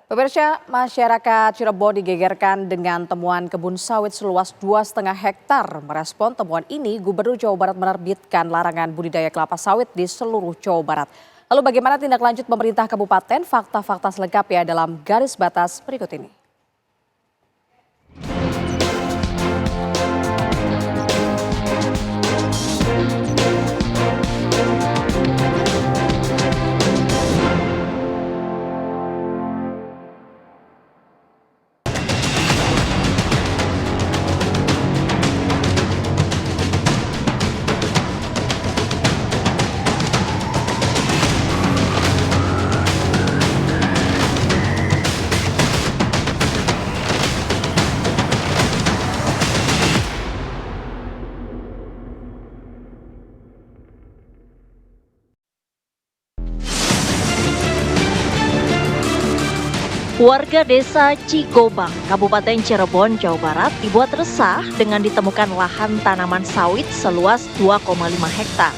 Pemirsa, masyarakat Cirebon digegerkan dengan temuan kebun sawit seluas 2,5 hektar. Merespon temuan ini, Gubernur Jawa Barat menerbitkan larangan budidaya kelapa sawit di seluruh Jawa Barat. Lalu bagaimana tindak lanjut pemerintah kabupaten? Fakta-fakta selengkapnya dalam garis batas berikut ini. Warga desa Cigobang, Kabupaten Cirebon, Jawa Barat dibuat resah dengan ditemukan lahan tanaman sawit seluas 2,5 hektar.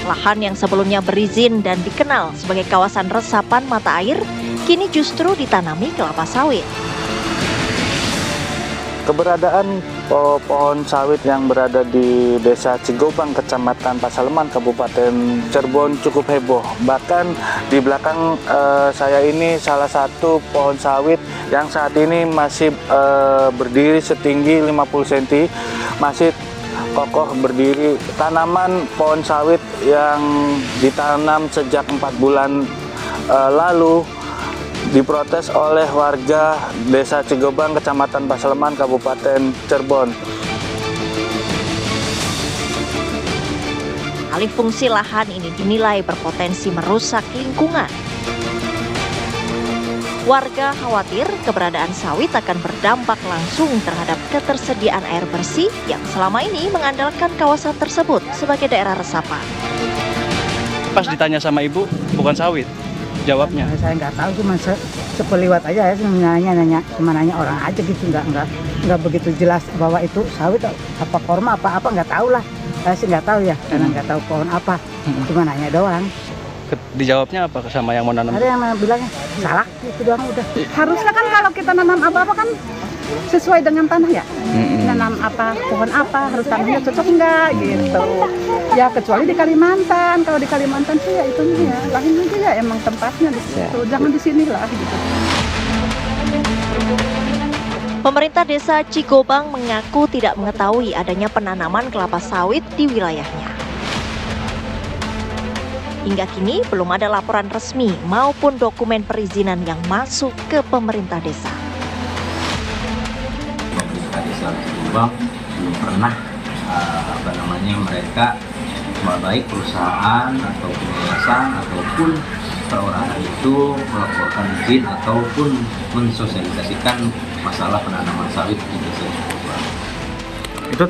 Lahan yang sebelumnya berizin dan dikenal sebagai kawasan resapan mata air, kini justru ditanami kelapa sawit. Keberadaan pohon sawit yang berada di Desa Cigobang, Kecamatan Pasaleman, Kabupaten Cirebon cukup heboh. Bahkan di belakang saya ini salah satu pohon sawit yang saat ini masih berdiri setinggi 50 cm, masih kokoh berdiri. Tanaman pohon sawit yang ditanam sejak 4 bulan lalu diprotes oleh warga Desa Cigobang, Kecamatan Pasaleman, Kabupaten Cirebon. Alih fungsi lahan ini dinilai berpotensi merusak lingkungan. Warga khawatir keberadaan sawit akan berdampak langsung terhadap ketersediaan air bersih yang selama ini mengandalkan kawasan tersebut sebagai daerah resapan. Pas ditanya sama ibu, bukan sawit. Jawabnya saya nggak tahu, cuma sepeliwat aja ya, nanya orang aja gitu, nggak begitu jelas bahwa itu sawit apa korma apa nggak tahu lah. Saya sih nggak tahu ya, karena nggak tahu pohon apa, cuma nanya doang. Dijawabnya apa sama yang mau nanam? Ada yang bilangnya salah itu doang udah. Harusnya kan kalau kita nanam apa kan sesuai dengan tanah ya. Nanam apa, pohon apa, harus tanahnya cocok enggak gitu. Ya kecuali di Kalimantan, kalau di Kalimantan sih ya itu ya, lain aja ya emang tempatnya di situ. Jangan di sini lah gitu. Pemerintah Desa Cigobang mengaku tidak mengetahui adanya penanaman kelapa sawit di wilayahnya. Hingga kini belum ada laporan resmi maupun dokumen perizinan yang masuk ke pemerintah desa. Pemerintah Desa Cigobang belum pernah mereka baik perusahaan atau yayasan ataupun perorangan itu melaporkan izin ataupun mensosialisasikan masalah penanaman sawit di Desa Cigobang. Itu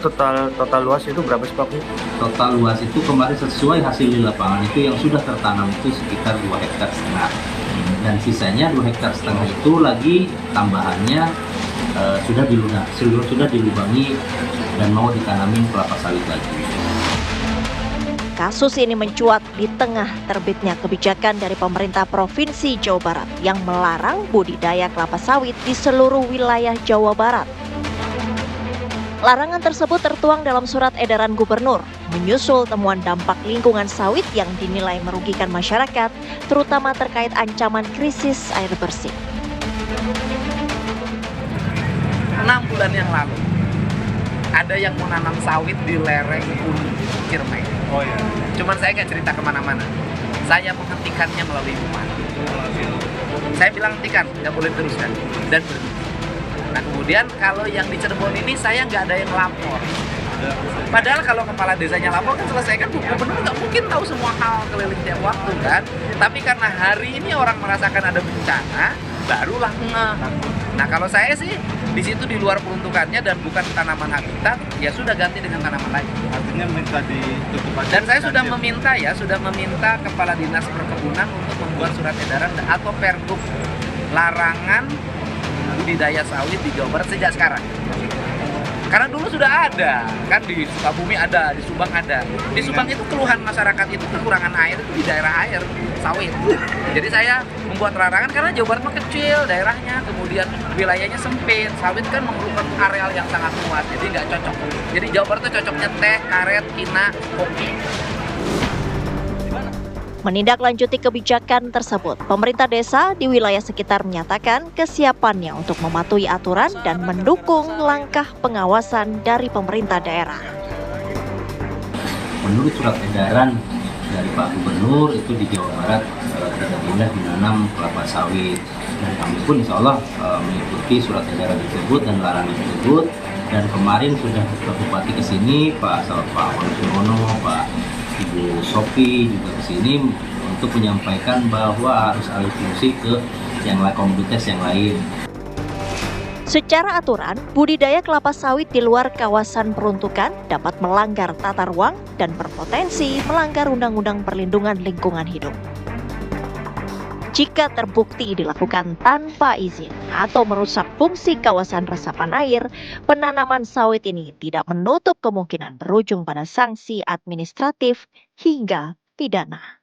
total luas itu berapa sih Pak? Total luas itu kemarin sesuai hasil di lapangan itu yang sudah tertanam itu sekitar 2,5 hektar. Dan sisanya 2,5 hektar itu lagi tambahannya sudah dilubangi dan mau ditanami kelapa sawit lagi. Kasus ini mencuat di tengah terbitnya kebijakan dari pemerintah Provinsi Jawa Barat yang melarang budidaya kelapa sawit di seluruh wilayah Jawa Barat. Larangan tersebut tertuang dalam surat edaran gubernur, menyusul temuan dampak lingkungan sawit yang dinilai merugikan masyarakat, terutama terkait ancaman krisis air bersih. 6 bulan yang lalu, ada yang menanam sawit di lereng Gunung Ciremai. Oh ya. Cuman saya nggak cerita kemana-mana. Saya menghentikannya melalui hukuman. Saya bilang hentikan, nggak boleh teruskan. Dan berhenti. Nah kemudian kalau yang di Cirebon ini saya nggak ada yang lapor. Padahal kalau kepala desanya lapor kan selesaikan, gubernur nggak mungkin tahu semua hal keliling tiap waktu kan. Tapi karena hari ini orang merasakan ada bencana, barulah ngeh. Nah kalau saya sih di situ di luar peruntukannya dan bukan tanaman habitat, ya sudah ganti dengan tanaman lain. Artinya minta ditutup aja. Dan saya sudah meminta kepala dinas perkebunan untuk membuat surat edaran atau pergub larangan budidaya sawit di Jawa Barat sejak sekarang. Karena dulu sudah ada, kan di Sukabumi ada, di Subang ada. Di Subang itu keluhan masyarakat itu kekurangan air itu di daerah air sawit. Jadi saya membuat larangan karena Jawa Barat mah kecil daerahnya, kemudian wilayahnya sempit. Sawit kan memerlukan areal yang sangat luas, jadi nggak cocok. Jadi Jawa Barat itu cocoknya teh, karet, kina, kopi. Menindaklanjuti kebijakan tersebut, pemerintah desa di wilayah sekitar menyatakan kesiapannya untuk mematuhi aturan dan mendukung langkah pengawasan dari pemerintah daerah. Menurut surat edaran dari Pak Gubernur itu di Jawa Barat tidak boleh menanam kelapa sawit, dan kami pun insya Allah mengikuti surat edaran tersebut dan larangan tersebut. Dan kemarin sudah Pak Bupati ke sini, Pak Wali Sumono, Pak Ibu Sopi juga ke sini untuk menyampaikan bahwa harus alih fungsi ke yang lain, komoditas yang lain. Secara aturan, budidaya kelapa sawit di luar kawasan peruntukan dapat melanggar tata ruang dan berpotensi melanggar Undang-Undang Perlindungan Lingkungan Hidup. Jika terbukti dilakukan tanpa izin atau merusak fungsi kawasan resapan air, penanaman sawit ini tidak menutup kemungkinan berujung pada sanksi administratif hingga pidana.